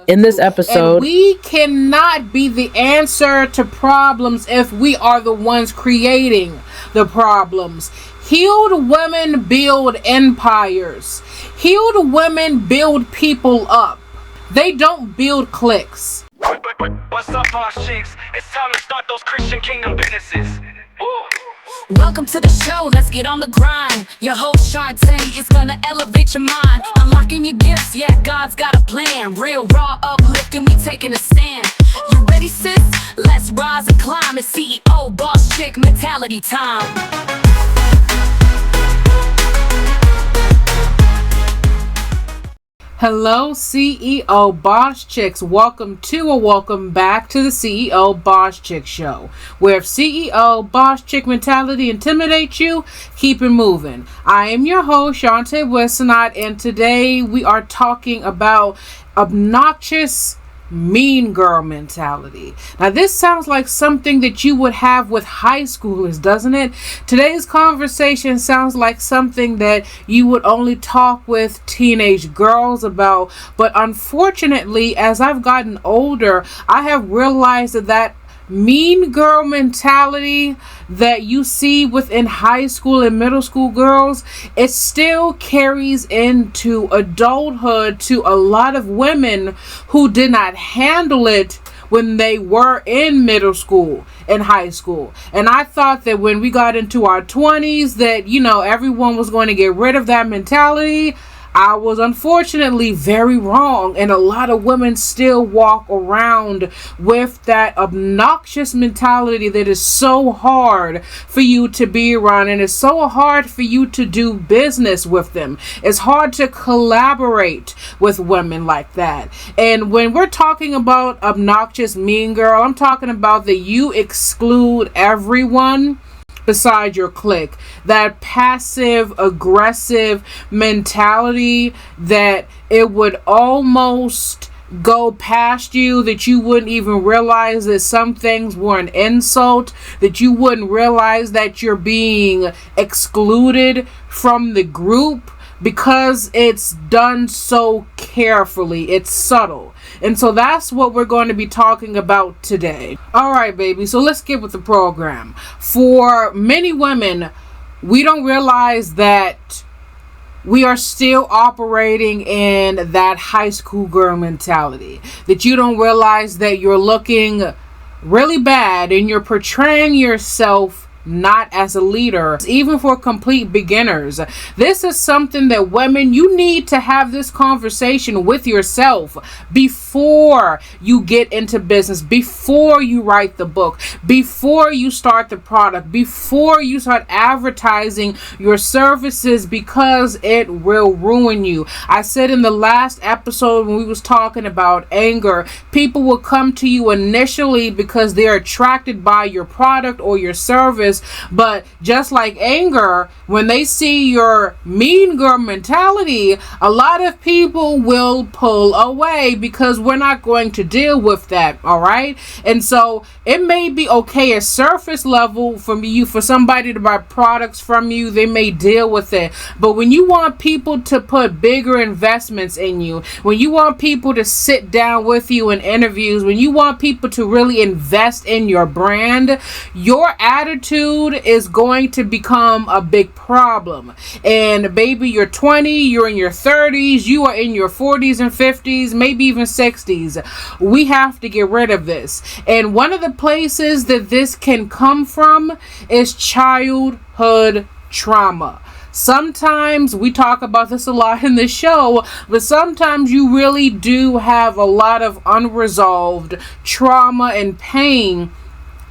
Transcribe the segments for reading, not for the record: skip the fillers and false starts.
In this And episode, we cannot be the answer to problems if we are the ones creating the problems. Healed women build empires. Healed women build people up. They don't build cliques. What's up, boss chicks? It's time to start those Christian kingdom businesses. Ooh. Welcome to the show, let's get on the grind. Your host Chante is gonna elevate your mind. Unlocking your gifts, yeah, God's got a plan. Real, raw, uplifting, we taking a stand. You ready, sis? Let's rise and climb. It's CEO boss chick mentality time. Hello, CEO Boss Chicks. Welcome back to the CEO Boss Chick Show, where if CEO Boss Chick mentality intimidates you, keep it moving. I am your host, Chante, and today we are talking about obnoxious mean girl mentality. Now this sounds like something that you would have with high schoolers, doesn't it? Today's conversation sounds like something that you would only talk with teenage girls about, but unfortunately, as I've gotten older, I have realized that mean girl mentality that you see within high school and middle school girls, it still carries into adulthood to a lot of women who did not handle it when they were in middle school and high school. And I thought that when we got into our 20s that, everyone was going to get rid of that mentality. I was unfortunately very wrong, and a lot of women still walk around with that obnoxious mentality that is so hard for you to be around, and it's so hard for you to do business with them. It's hard to collaborate with women like that. And when we're talking about obnoxious mean girl, I'm talking about that you exclude everyone beside your clique. That passive aggressive mentality that it would almost go past you, that you wouldn't even realize that some things were an insult, that you wouldn't realize that you're being excluded from the group because it's done so carefully. It's subtle. And so that's what we're going to be talking about today. All right, baby. So let's get with the program. For many women, we don't realize that we are still operating in that high school girl mentality. That you don't realize that you're looking really bad and you're portraying yourself not as a leader, even for complete beginners. This is something that women, you need to have this conversation with yourself before you get into business, before you write the book, before you start the product, before you start advertising your services, because it will ruin you. I said in the last episode when we was talking about anger, people will come to you initially because they're attracted by your product or your service. But just like anger, when they see your mean girl mentality, a lot of people will pull away because we're not going to deal with that. All right. And so it may be okay at surface level for somebody to buy products from you. They may deal with it. But when you want people to put bigger investments in you, when you want people to sit down with you in interviews, when you want people to really invest in your brand, your attitude is going to become a big problem. And baby, you're 20, you're in your 30s, you are in your 40s and 50s, maybe even 60s. We have to get rid of this. And one of the places that this can come from is childhood trauma. Sometimes we talk about this a lot in the show, but sometimes you really do have a lot of unresolved trauma and pain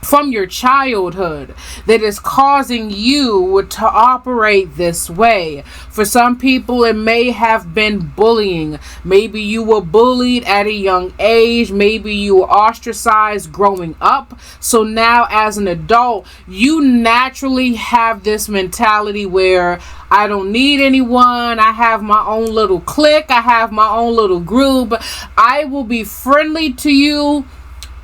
from your childhood that is causing you to operate this way. For some people, it may have been bullying. Maybe you were bullied at a young age. Maybe you were ostracized growing up. So now as an adult, you naturally have this mentality where I don't need anyone. I have my own little clique. I have my own little group. I will be friendly to you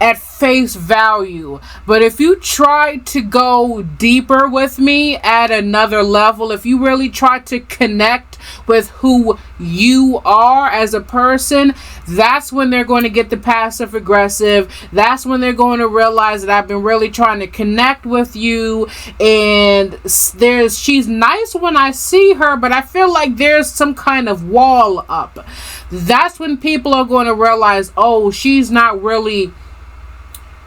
at face value. But if you try to go deeper with me at another level, if you really try to connect with who you are as a person, that's when they're going to get the passive aggressive. That's when they're going to realize that I've been really trying to connect with you, and she's nice when I see her, but I feel like there's some kind of wall up. That's when people are going to realize, oh, she's not really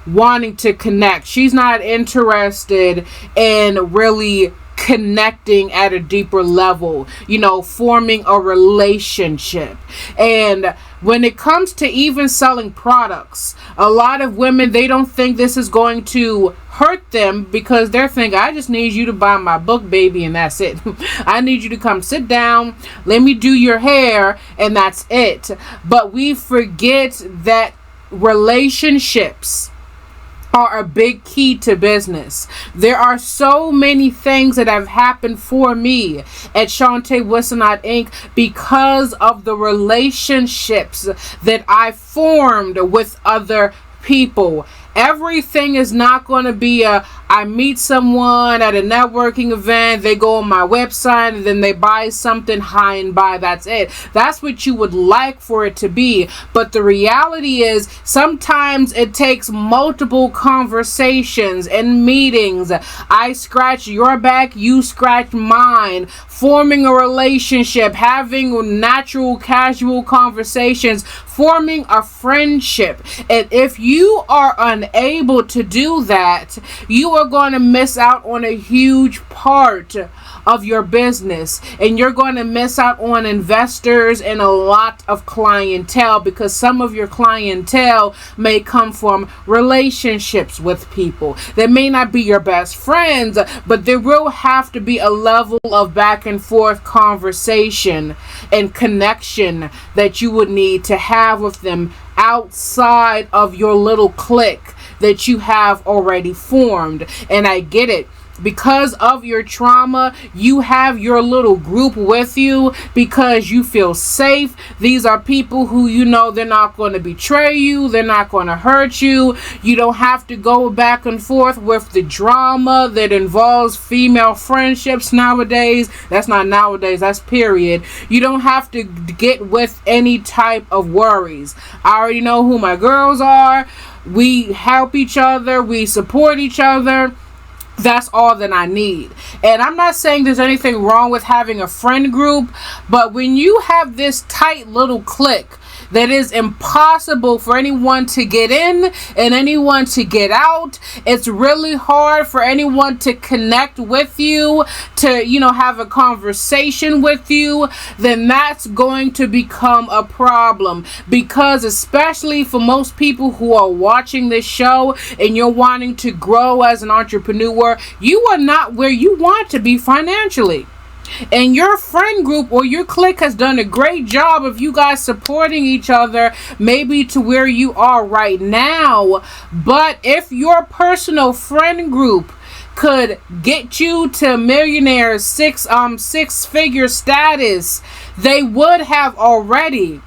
wanting to connect. She's not interested in really connecting at a deeper level, forming a relationship. And when it comes to even selling products, a lot of women, they don't think this is going to hurt them, because they're thinking, I just need you to buy my book, baby, and that's it. I need you to come sit down, let me do your hair, and that's it. But we forget that relationships are a big key to business. There are so many things that have happened for me at Chante Wissenot Inc. because of the relationships that I formed with other people. Everything is not going to be I meet someone at a networking event, they go on my website, and then they buy something high and buy. That's it. That's what you would like for it to be. But the reality is, sometimes it takes multiple conversations and meetings. I scratch your back, you scratch mine, forming a relationship, having natural, casual conversations, forming a friendship. And if you are unable to do that, you are going to miss out on a huge part of your business, and you're going to miss out on investors and a lot of clientele, because some of your clientele may come from relationships with people. They may not be your best friends, but there will have to be a level of back and forth conversation and connection that you would need to have with them outside of your little clique that you have already formed. And I get it. Because of your trauma, you have your little group with you because you feel safe. These are people who they're not going to betray you. They're not going to hurt you. You don't have to go back and forth with the drama that involves female friendships nowadays. That's not nowadays, that's period. You don't have to get with any type of worries. I already know who my girls are. We help each other. We support each other. That's all that I need. And I'm not saying there's anything wrong with having a friend group, but when you have this tight little clique that is impossible for anyone to get in and anyone to get out, it's really hard for anyone to connect with you, to have a conversation with you, then that's going to become a problem. Because especially for most people who are watching this show and you're wanting to grow as an entrepreneur, you are not where you want to be financially. And your friend group or your clique has done a great job of you guys supporting each other, maybe to where you are right now. But if your personal friend group could get you to millionaire six-figure status, they would have already.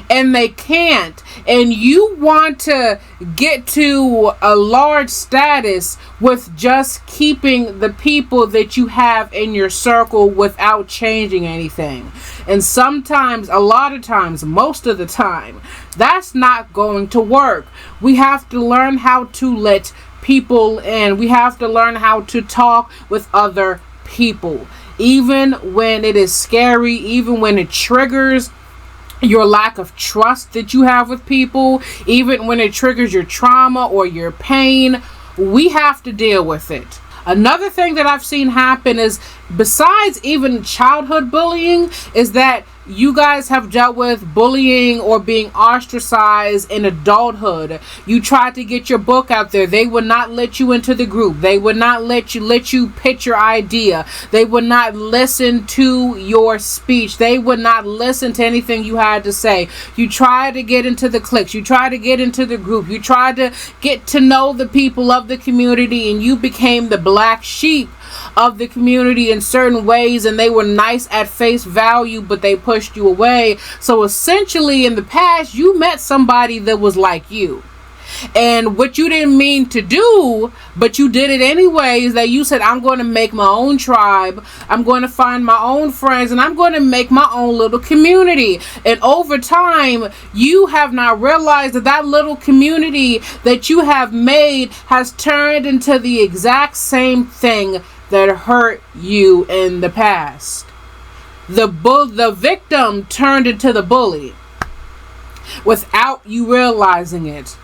And they can't. And you want to get to a large status with just keeping the people that you have in your circle without changing anything. And sometimes, a lot of times, most of the time, that's not going to work. We have to learn how to let people in. We have to learn how to talk with other people. Even when it is scary, even when it triggers your lack of trust that you have with people, even when it triggers your trauma or your pain, we have to deal with it. Another thing that I've seen happen is, besides even childhood bullying, is that you guys have dealt with bullying or being ostracized in adulthood. You tried to get your book out there. They would not let you into the group. They would not let you pitch your idea. They would not listen to your speech. They would not listen to anything you had to say. You tried to get into the cliques. You tried to get into the group. You tried to get to know the people of the community, and you became the black sheep of the community in certain ways, and they were nice at face value, but they pushed you away. So essentially, in the past, you met somebody that was like you. And what you didn't mean to do, but you did it anyways, that you said, I'm going to make my own tribe, I'm going to find my own friends, and I'm going to make my own little community. And over time, you have not realized that that little community that you have made has turned into the exact same thing that hurt you in the past. The victim turned into the bully without you realizing it.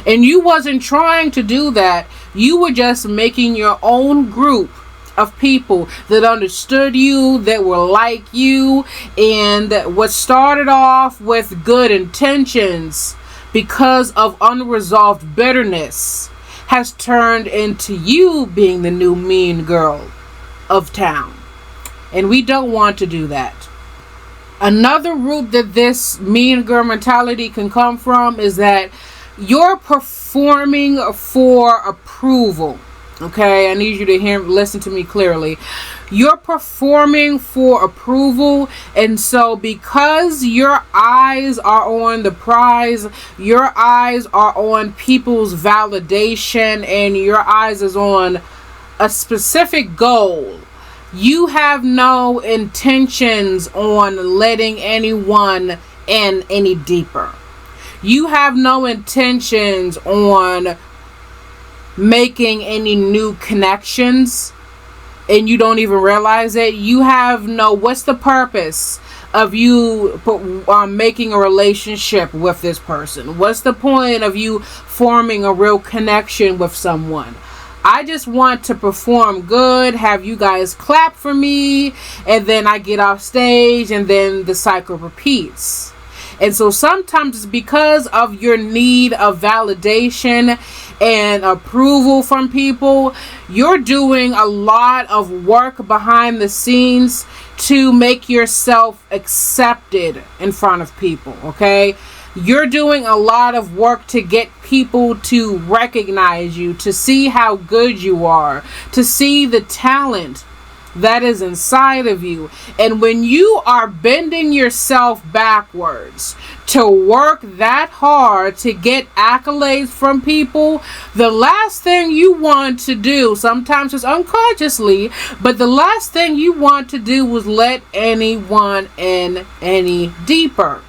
And you wasn't trying to do that. You were just making your own group of people that understood you, that were like you, and what started off with good intentions because of unresolved bitterness has turned into you being the new mean girl of town. And we don't want to do that. Another root that this mean girl mentality can come from is that you're performing for approval. Okay, I need you to listen to me clearly. You're performing for approval, and so because your eyes are on the prize, your eyes are on people's validation, and your eyes is on a specific goal, you have no intentions on letting anyone in any deeper. You have no intentions on making any new connections, and you don't even realize it. You have what's the purpose of you making a relationship with this person? What's the point of you forming a real connection with someone? I just want to perform good, have you guys clap for me, and then I get off stage, and then the cycle repeats. And so sometimes it's because of your need of validation and approval from people, you're doing a lot of work behind the scenes to make yourself accepted in front of people, okay? You're doing a lot of work to get people to recognize you, to see how good you are, to see the talent that is inside of you. And when you are bending yourself backwards to work that hard to get accolades from people, the last thing you want to do, sometimes it's unconsciously, but the last thing you want to do is let anyone in any deeper.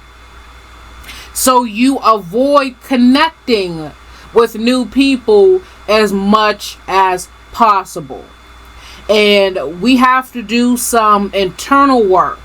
So you avoid connecting with new people as much as possible. And we have to do some internal work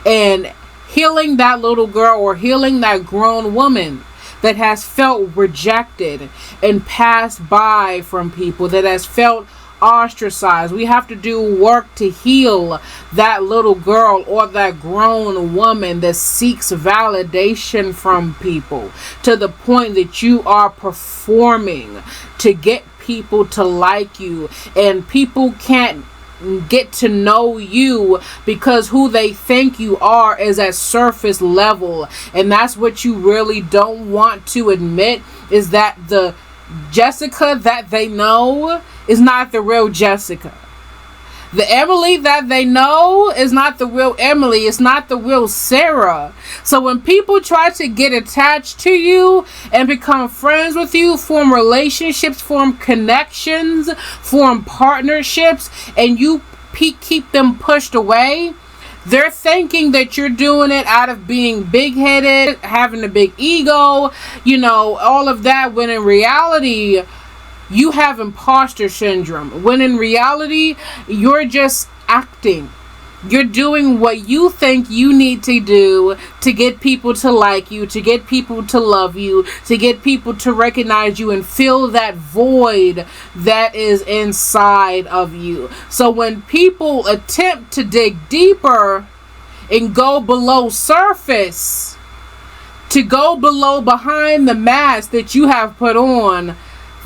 and healing that little girl or healing that grown woman that has felt rejected and passed by from people, that has felt ostracized. We have to do work to heal that little girl or that grown woman that seeks validation from people to the point that you are performing to get people to like you, and people can't get to know you because who they think you are is at surface level. And that's what you really don't want to admit, is that the Jessica that they know is not the real Jessica. The Emily that they know is not the real Emily. It's not the real Sarah. So when people try to get attached to you and become friends with you, form relationships, form connections, form partnerships, and you keep them pushed away, they're thinking that you're doing it out of being big-headed, having a big ego, all of that, when in reality, you have imposter syndrome. When in reality, you're just acting. You're doing what you think you need to do to get people to like you, to get people to love you, to get people to recognize you and fill that void that is inside of you. So when people attempt to dig deeper and go below surface, to go behind the mask that you have put on,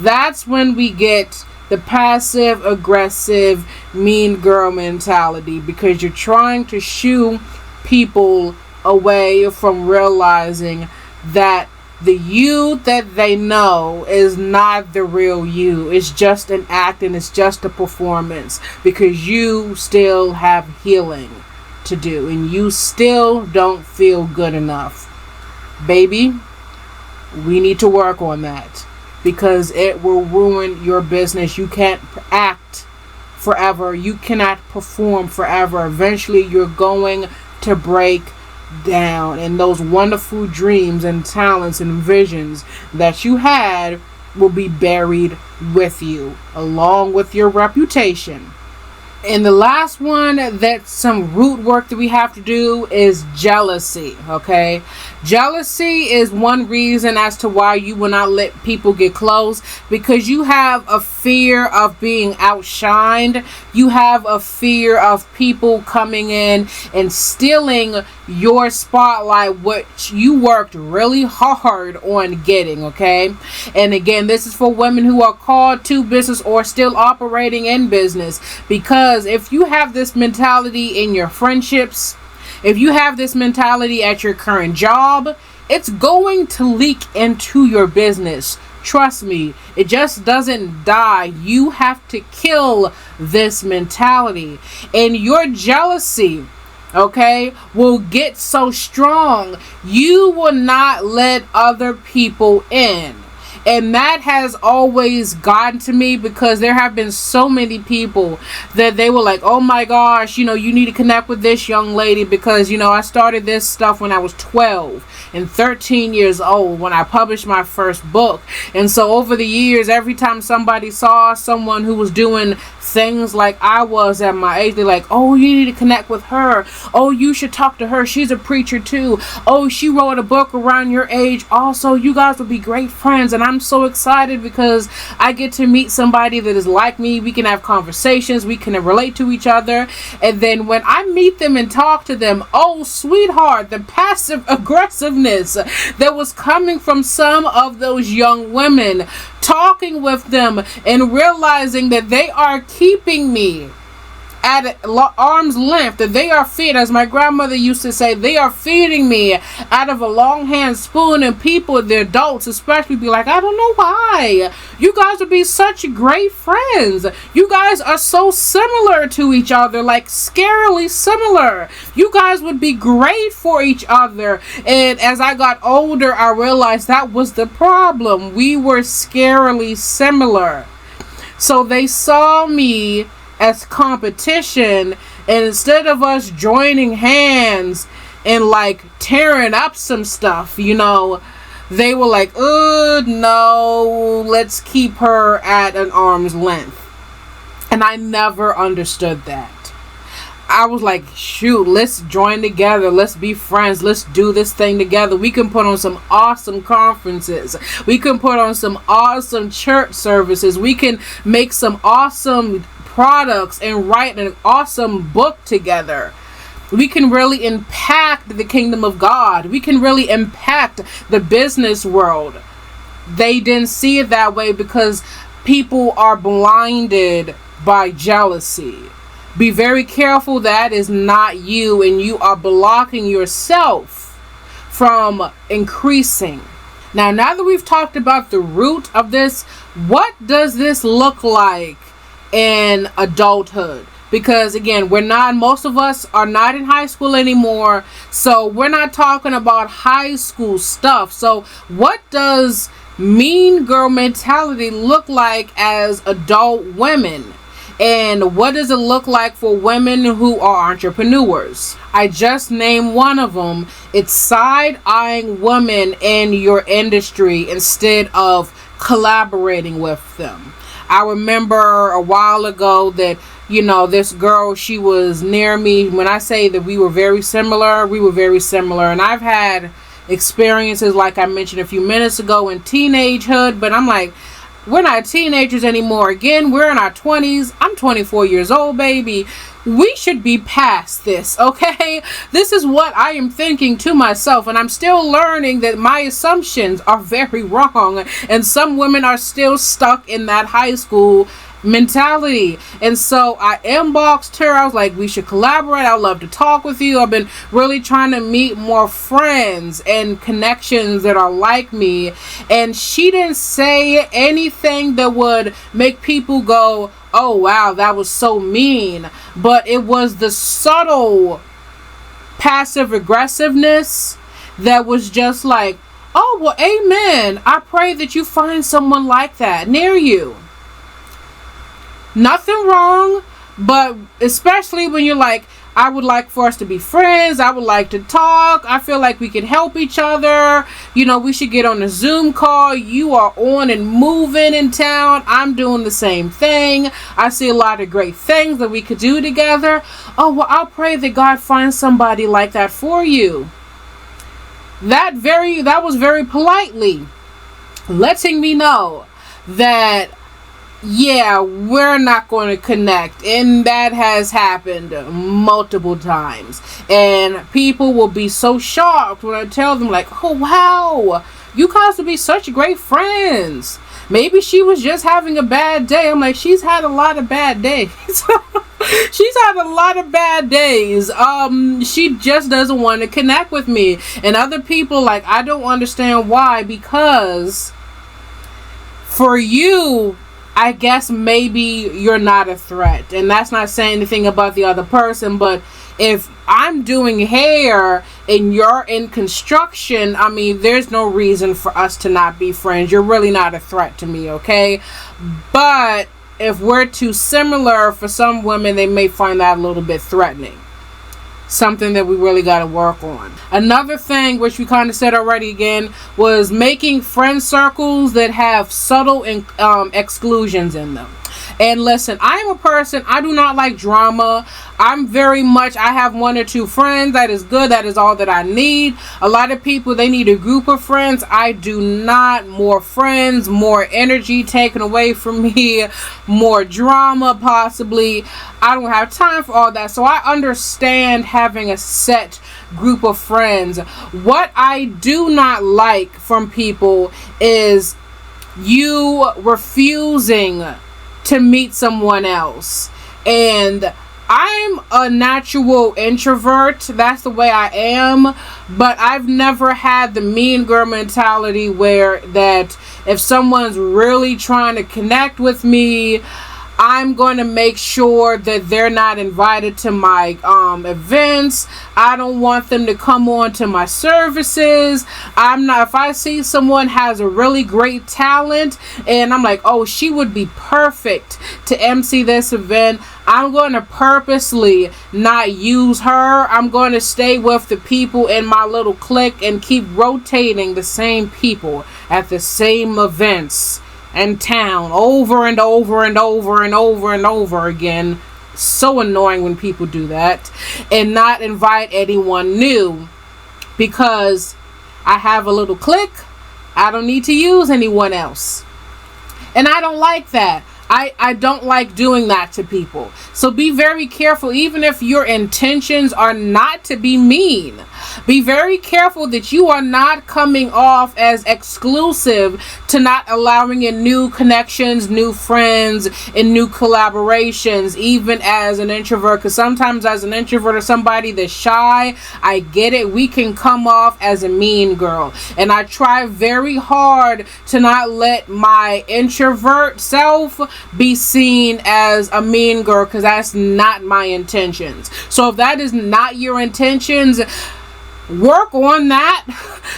that's when we get the passive aggressive mean girl mentality, because you're trying to shoo people away from realizing that the you that they know is not the real you. It's just an act and it's just a performance, because you still have healing to do and you still don't feel good enough. Baby, We need to work on that because it will ruin your business. You can't act forever. You cannot perform forever. Eventually, you're going to break down, and those wonderful dreams and talents and visions that you had will be buried with you, along with your reputation. And the last one, that's some root work that we have to do, is jealousy. Okay, jealousy is one reason as to why you will not let people get close, because you have a fear of being outshined. You have a fear of people coming in and stealing your spotlight, which you worked really hard on getting. Okay, and again, this is for women who are called to business or still operating in business, because if you have this mentality in your friendships, if you have this mentality at your current job, it's going to leak into your business. Trust me, it just doesn't die. You have to kill this mentality. And your jealousy, okay, will get so strong, you will not let other people in. And that has always gotten to me, because there have been so many people that they were like, oh my gosh, you need to connect with this young lady because, I started this stuff when I was 12 and 13 years old when I published my first book. And so over the years, every time somebody saw someone who was doing things like I was at my age, they're like, oh, you need to connect with her. Oh, you should talk to her. She's a preacher too. Oh, she wrote a book around your age. Also, you guys will be great friends. And I'm so excited because I get to meet somebody that is like me. We can have conversations. We can relate to each other. And then when I meet them and talk to them, oh, sweetheart, the passive aggressiveness that was coming from some of those young women, talking with them and realizing that they are keeping me at arm's length, that they are feeding, as my grandmother used to say, they are feeding me out of a long hand spoon. And people, the adults especially, be like, I don't know why. You guys would be such great friends. You guys are so similar to each other, like scarily similar. You guys would be great for each other. And as I got older, I realized that was the problem. We were scarily similar. So they saw me as competition, and instead of us joining hands and like tearing up some stuff, they were like, oh no, let's keep her at an arm's length. And I never understood that. I was like, shoot, let's join together. Let's be friends. Let's do this thing together. We can put on some awesome conferences. We can put on some awesome church services. We can make some awesome products and write an awesome book together. We can really impact the kingdom of God. We can really impact the business world. They didn't see it that way because people are blinded by jealousy. Be very careful that is not you, and you are blocking yourself from increasing. Now that we've talked about the root of this, what does this look like in adulthood? Because again, most of us are not in high school anymore, so we're not talking about high school stuff. So what does mean girl mentality look like as adult women? And what does it look like for women who are entrepreneurs? I just named one of them. It's side-eyeing women in your industry instead of collaborating with them. I remember a while ago that, this girl, she was near me. When I say that we were very similar, we were very similar. And I've had experiences, like I mentioned a few minutes ago, in teenagehood, but I'm like, we're not teenagers anymore. Again, we're in our 20s. I'm 24 years old, baby. We should be past this, okay? This is what I am thinking to myself, and I'm still learning that my assumptions are very wrong, and some women are still stuck in that high school mentality. And so I inboxed her. I was like, we should collaborate. I'd love to talk with you. I've been really trying to meet more friends and connections that are like me. And she didn't say anything that would make people go, oh wow, that was so mean. But it was the subtle passive aggressiveness that was just like, Oh, well, amen. I pray that you find someone like that near you. Nothing wrong, but especially when you're like, I would like for us to be friends. I would like to talk. I feel like we can help each other. You know, we should get on a Zoom call. You are on and moving in town. I'm doing the same thing. I see a lot of great things that we could do together. Oh, well, I'll pray that God finds somebody like that for you. That was very politely letting me know that, yeah, we're not going to connect. And that has happened multiple times. And people will be so shocked when I tell them, like, oh, wow, you guys will be such great friends. Maybe she was just having a bad day. I'm like, she's had a lot of bad days. She's had a lot of bad days. She just doesn't want to connect with me. And other people, like, I don't understand why. Because for you, I guess maybe you're not a threat. And that's not saying anything about the other person. But if I'm doing hair and you're in construction, I mean, there's no reason for us to not be friends. You're really not a threat to me, okay? But if we're too similar, for some women, they may find that a little bit threatening. Something that we really got to work on. Another thing, which we kind of said already again, was making friend circles that have subtle exclusions in them. And listen, I am a person, I do not like drama. I have one or two friends. That is good. That is all that I need. A lot of people, they need a group of friends. I do not. More friends, more energy taken away from me, more drama possibly. I don't have time for all that. So I understand having a set group of friends. What I do not like from people is you refusing to meet someone else. And I'm a natural introvert. That's the way I am. But I've never had the mean girl mentality where that if someone's really trying to connect with me, I'm going to make sure that they're not invited to my events. I don't want them to come on to my services. If I see someone has a really great talent and I'm like, oh, she would be perfect to MC this event, I'm going to purposely not use her. I'm going to stay with the people in my little clique and keep rotating the same people at the same events and town over and over and over and over and over again. So annoying when people do that. And not invite anyone new, because I have a little clique. I don't need to use anyone else. And I don't like that. I don't like doing that to people. So be very careful, even if your intentions are not to be mean. Be very careful that you are not coming off as exclusive, to not allowing in new connections, new friends, and new collaborations, even as an introvert. Because sometimes as an introvert or somebody that's shy, I get it, we can come off as a mean girl. And I try very hard to not let my introvert self be seen as a mean girl, because that's not my intentions. So if that is not your intentions, work on that,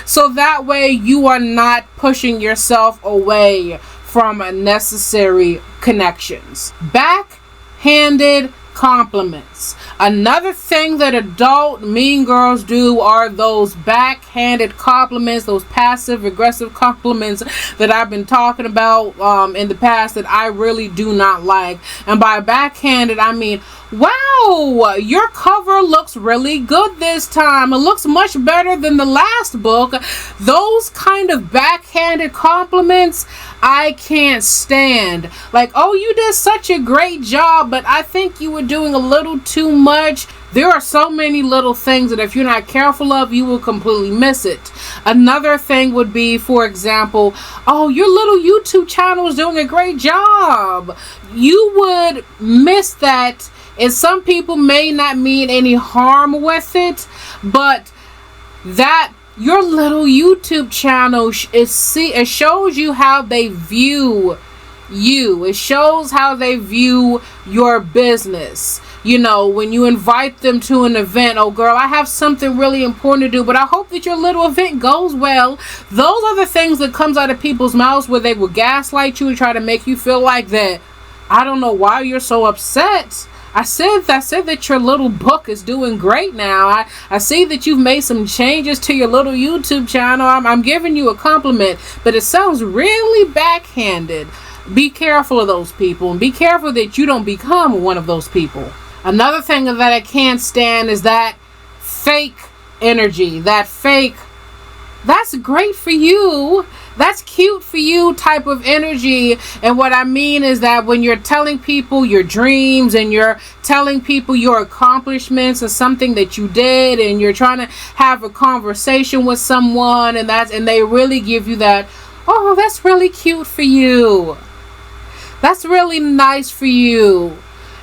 so that way you are not pushing yourself away from necessary connections. Backhanded compliments. Another thing that adult mean girls do are those backhanded compliments, those passive aggressive compliments that I've been talking about in the past, that I really do not like. And by backhanded, I mean, wow, your cover looks really good this time. It looks much better than the last book. Those kind of backhanded compliments I can't stand. Like, oh, you did such a great job, but I think you were doing a little too much. There are so many little things that if you're not careful of, you will completely miss it. Another thing would be, for example, oh, your little YouTube channel is doing a great job. You would miss that. And some people may not mean any harm with it, but that your little YouTube channel it shows you how they view you. It shows how they view your business. when you invite them to an event, oh girl, I have something really important to do, but I hope that your little event goes well. Those are the things that comes out of people's mouths where they will gaslight you and try to make you feel like that. I don't know why you're so upset. I said that your little book is doing great now. I see that you've made some changes to your little YouTube channel. I'm giving you a compliment, but it sounds really backhanded. Be careful of those people, and be careful that you don't become one of those people. Another thing that I can't stand is that fake energy, that's great for you, that's cute for you type of energy. And what I mean is that when you're telling people your dreams and you're telling people your accomplishments or something that you did, and you're trying to have a conversation with someone, and they really give you that, oh, that's really cute for you, that's really nice for you,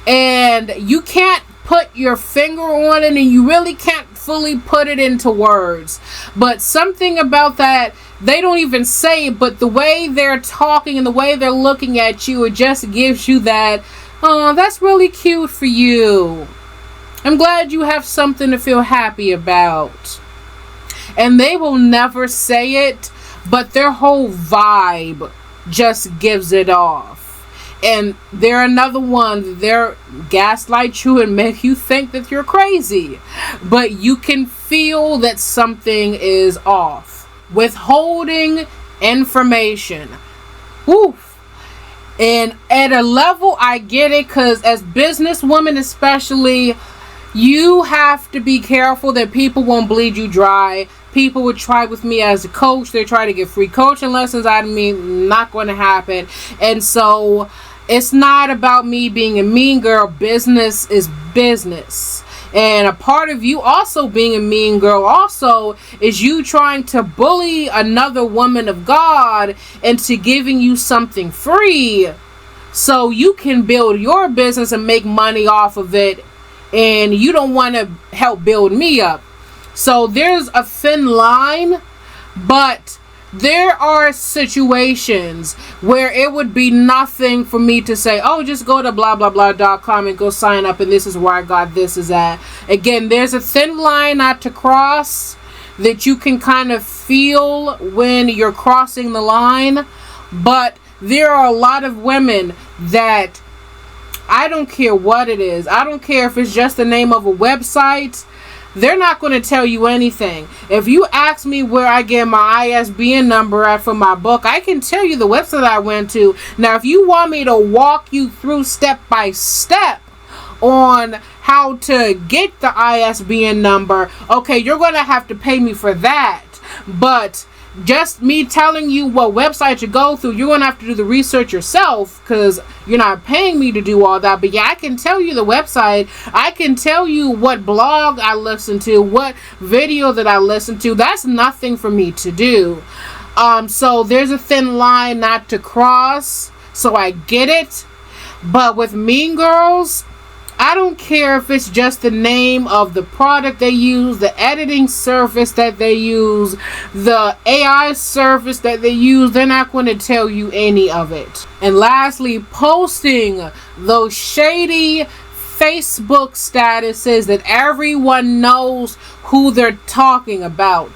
and you can't put your finger on it, and you really can't fully put it into words, but something about that, they don't even say it, but the way they're talking and the way they're looking at you, it just gives you that, oh, that's really cute for you, I'm glad you have something to feel happy about. And they will never say it, but their whole vibe just gives it off. And they're another one, they're gaslight you and make you think that you're crazy. But you can feel that something is off. Withholding information. Oof. And at a level, I get it, because as businesswomen especially, you have to be careful that people won't bleed you dry. People would try with me as a coach. They try to get free coaching lessons out of me. Not going to happen. And so it's not about me being a mean girl. Business is business. And a part of you also being a mean girl also is you trying to bully another woman of God into giving you something free so you can build your business and make money off of it. And you don't want to help build me up. So there's a thin line, but there are situations where it would be nothing for me to say, oh, just go to blah blah blah.com and go sign up, and this is where I got this is at. Again, there's a thin line not to cross that you can kind of feel when you're crossing the line. But there are a lot of women that, I don't care what it is, I don't care if it's just the name of a website, they're not going to tell you anything. If you ask me where I get my ISBN number at for my book, I can tell you the website I went to. Now, if you want me to walk you through step by step on how to get the ISBN number, okay, you're going to have to pay me for that. But just me telling you what website to go through, you're going to have to do the research yourself, because you're not paying me to do all that. But yeah, I can tell you the website. I can tell you what blog I listen to, what video that I listen to. That's nothing for me to do. So there's a thin line not to cross. So I get it. But with Mean Girls, I don't care if it's just the name of the product they use, the editing service that they use, the AI service that they use. They're not going to tell you any of it. And lastly, posting those shady Facebook statuses that everyone knows who they're talking about.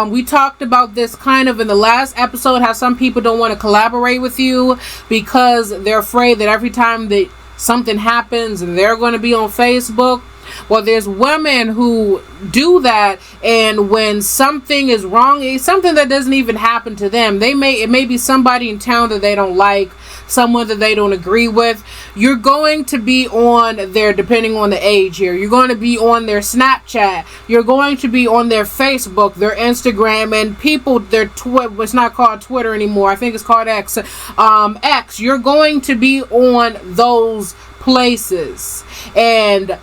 We talked about this kind of in the last episode, how some people don't want to collaborate with you because they're afraid that every time that something happens and they're going to be on Facebook. Well, there's women who do that, and when something is wrong, it's something that doesn't even happen to them. It may be somebody in town that they don't like, someone that they don't agree with. You're going to be on their, depending on the age here, you're going to be on their Snapchat, you're going to be on their Facebook, their Instagram, and people, their it's not called Twitter anymore, I think it's called X. You're going to be on those places, and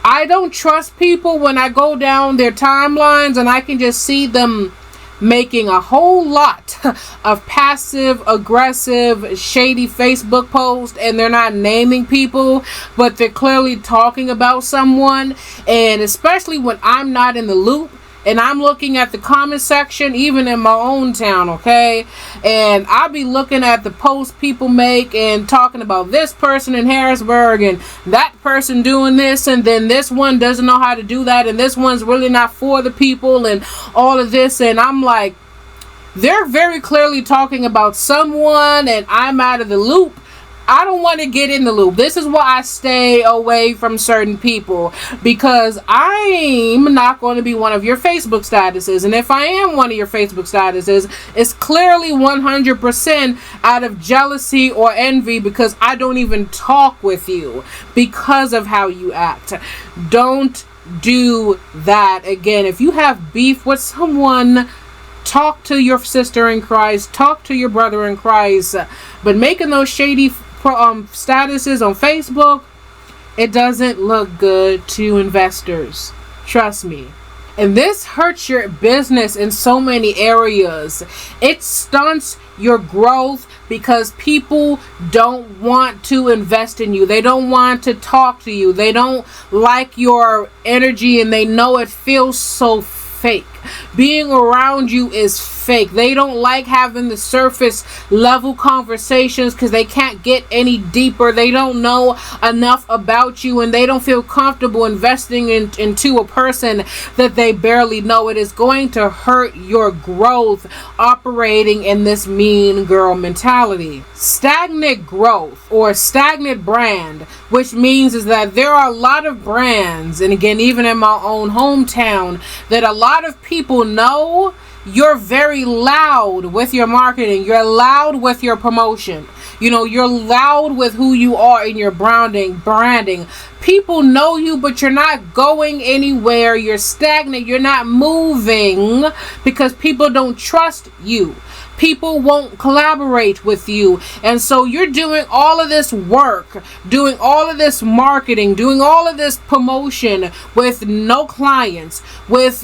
I don't trust people when I go down their timelines and I can just see them making a whole lot of passive, aggressive, shady Facebook posts, and they're not naming people, but they're clearly talking about someone. And especially when I'm not in the loop, and I'm looking at the comment section, even in my own town, okay? And I'll be looking at the posts people make and talking about this person in Harrisburg and that person doing this, and then this one doesn't know how to do that, and this one's really not for the people, and all of this. And I'm like, they're very clearly talking about someone, and I'm out of the loop. I don't want to get in the loop. This is why I stay away from certain people, because I'm not going to be one of your Facebook statuses. And if I am one of your Facebook statuses, it's clearly 100% out of jealousy or envy, because I don't even talk with you because of how you act. Don't do that. Again, if you have beef with someone, talk to your sister in Christ, talk to your brother in Christ. But making those shady statuses on Facebook, it doesn't look good to investors. Trust me. And this hurts your business in so many areas. It stunts your growth because people don't want to invest in you. They don't want to talk to you. They don't like your energy, and they know it feels so fake. Being around you is fake. They don't like having the surface level conversations because they can't get any deeper. They don't know enough about you, and they don't feel comfortable investing into a person that they barely know. It is going to hurt your growth operating in this mean girl mentality. Stagnant growth or stagnant brand, which means is that there are a lot of brands, and again, even in my own hometown, that a lot of people know. You're very loud with your marketing. You're loud with your promotion. You're loud with who you are in your branding. People know you, but you're not going anywhere. You're stagnant. You're not moving because people don't trust you. People won't collaborate with you. And so you're doing all of this work, doing all of this marketing, doing all of this promotion with no clients, with,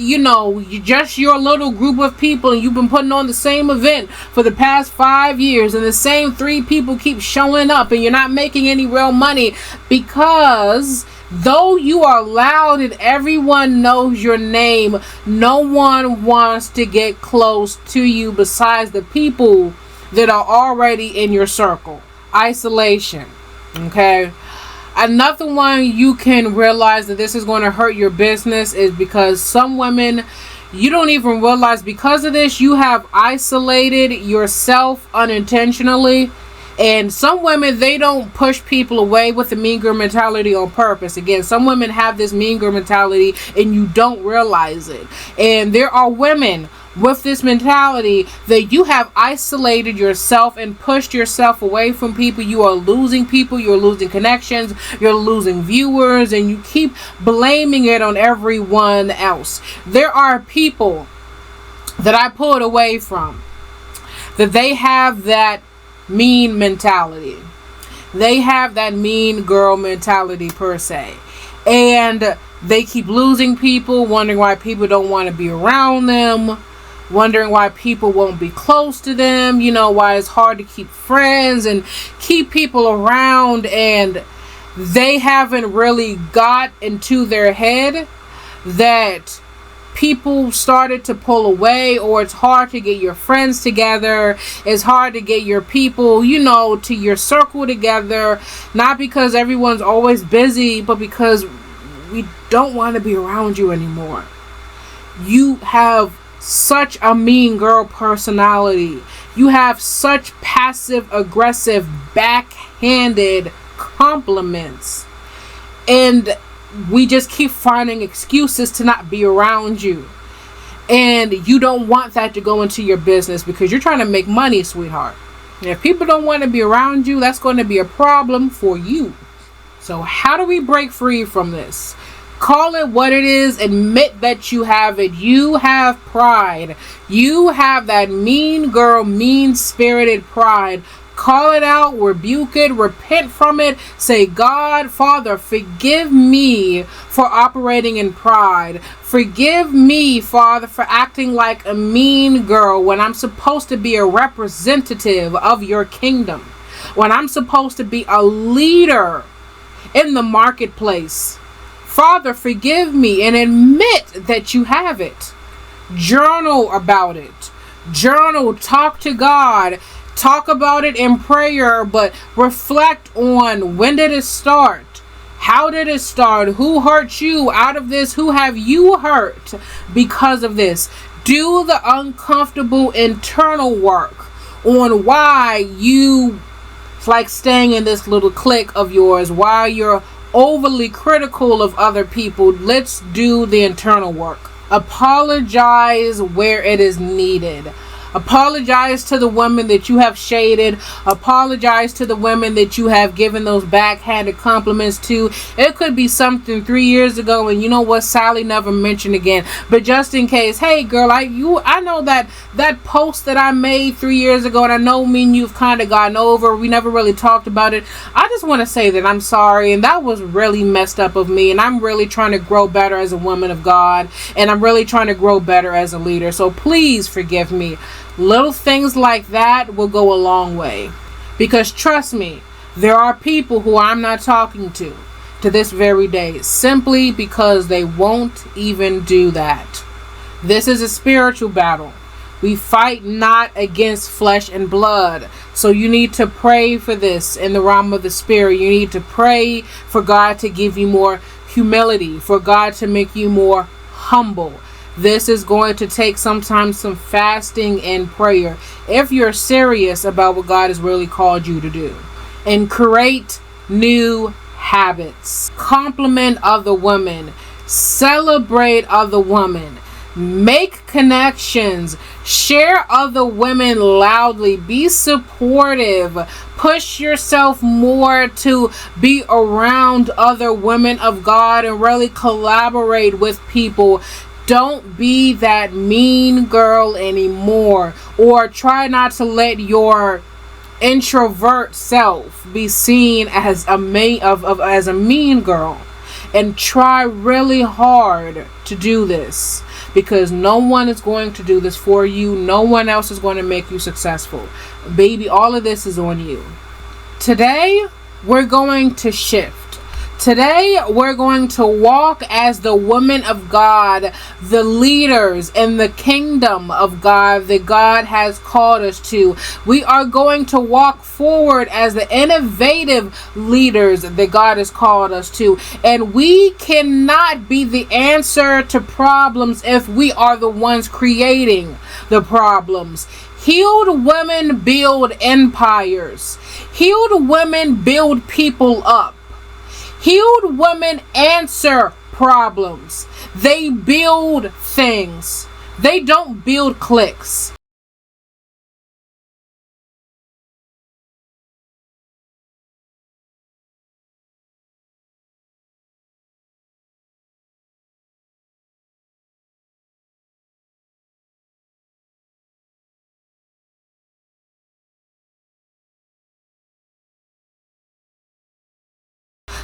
just your little group of people, and you've been putting on the same event for the past 5 years, and the same 3 people keep showing up, and you're not making any real money because though you are loud and everyone knows your name, no one wants to get close to you besides the people that are already in your circle. Isolation. Okay? Another one you can realize that this is going to hurt your business is because some women, you don't even realize because of this, you have isolated yourself unintentionally. And some women, they don't push people away with the mean girl mentality on purpose. Again, some women have this mean girl mentality and you don't realize it. And there are women with this mentality that you have isolated yourself and pushed yourself away from people. You are losing people, you're losing connections, you're losing viewers, and you keep blaming it on everyone else. There are people that I pulled away from, that they have that mean mentality. They have that mean girl mentality per se. And they keep losing people, wondering why people don't want to be around them, wondering why people won't be close to them, why it's hard to keep friends and keep people around. And they haven't really got into their head that people started to pull away, or it's hard to get your friends together. It's hard to get your people, to your circle together. Not because everyone's always busy, but because we don't want to be around you anymore. You have such a mean girl personality. You have such passive aggressive backhanded compliments. And we just keep finding excuses to not be around you. And you don't want that to go into your business because you're trying to make money, sweetheart. And if people don't want to be around you, that's going to be a problem for you. So how do we break free from this? Call it what it is. Admit that you have it. You have pride. You have that mean girl, mean-spirited pride. Call it out, rebuke it, repent from it. Say, God, Father, forgive me for operating in pride. Forgive me, Father, for acting like a mean girl when I'm supposed to be a representative of your kingdom. When I'm supposed to be a leader in the marketplace. Father, forgive me and admit that you have it. Journal about it. Journal, talk to God, talk about it in prayer, but reflect on, when did it start? How did it start? Who hurt you out of this? Who have you hurt because of this? Do the uncomfortable internal work on why you like staying in this little clique of yours, why you're overly critical of other people. Let's do the internal work. Apologize where it is needed. Apologize to the women that you have shaded. Apologize to the women that you have given those backhanded compliments to. It could be something 3 years ago, and you know what, Sally never mentioned again. But just in case, hey girl, I know that post that I made 3 years ago, and I know me and you've kind of gotten over. We never really talked about it. I just want to say that I'm sorry, and that was really messed up of me, and I'm really trying to grow better as a woman of God, and I'm really trying to grow better as a leader. So please forgive me. Little things like that will go a long way. Because trust me, there are people who I'm not talking to this very day, simply because they won't even do that. This is a spiritual battle. We fight not against flesh and blood. So you need to pray for this in the realm of the spirit. You need to pray for God to give you more humility, for God to make you more humble. This is going to take sometimes some fasting and prayer if you're serious about what God has really called you to do. And create new habits. Compliment other women. Celebrate other women. Make connections. Share other women loudly. Be supportive. Push yourself more to be around other women of God and really collaborate with people. Don't be that mean girl anymore, or try not to let your introvert self be seen as a mean girl, and try really hard to do this, because no one is going to do this for you. No one else is going to make you successful. Baby, all of this is on you. Today, we're going to shift. Today, we're going to walk as the women of God, the leaders in the kingdom of God that God has called us to. We are going to walk forward as the innovative leaders that God has called us to. And we cannot be the answer to problems if we are the ones creating the problems. Healed women build empires. Healed women build people up. Healed women answer problems. They build things. They don't build cliques.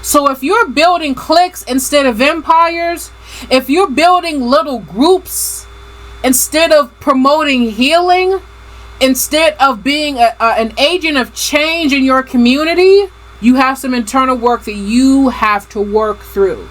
So if you're building cliques instead of empires, if you're building little groups instead of promoting healing, instead of being an agent of change in your community, you have some internal work that you have to work through.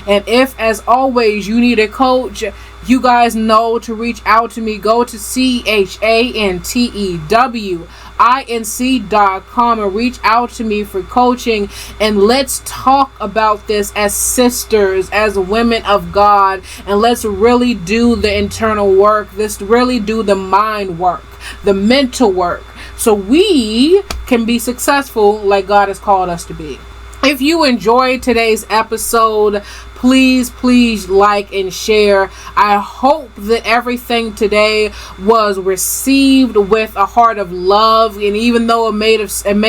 And if, as always, you need a coach, you guys know to reach out to me. Go to ChanteWinc.com and reach out to me for coaching, and let's talk about this as sisters, as women of God, and let's really do the internal work. Let's really do the mind work, the mental work, so we can be successful like God has called us to be. If you enjoyed today's episode, please like and share. I hope that everything today was received with a heart of love, and even though it may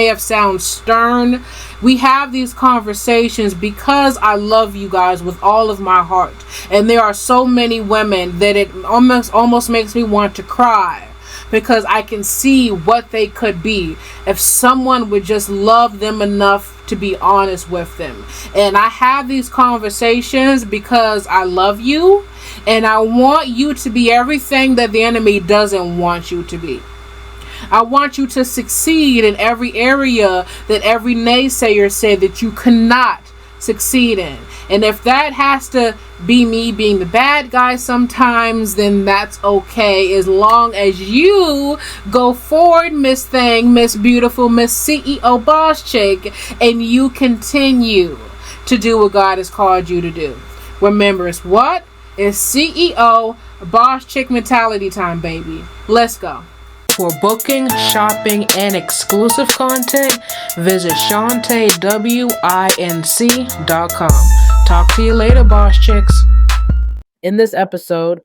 have sounded stern, we have these conversations because I love you guys with all of my heart. And there are so many women that it almost makes me want to cry, because I can see what they could be if someone would just love them enough to be honest with them. And I have these conversations because I love you, and I want you to be everything that the enemy doesn't want you to be. I want you to succeed in every area that every naysayer said that you cannot succeeding. And if that has to be me being the bad guy sometimes, then that's okay, as long as you go forward, Miss Thing, Miss Beautiful, Miss CEO Boss Chick, and you continue to do what God has called you to do. Remember, it's what? It's CEO Boss Chick mentality time, baby. Let's go. For booking, shopping, and exclusive content, visit ChanteWinc.com. Talk to you later, Boss Chicks. In this episode,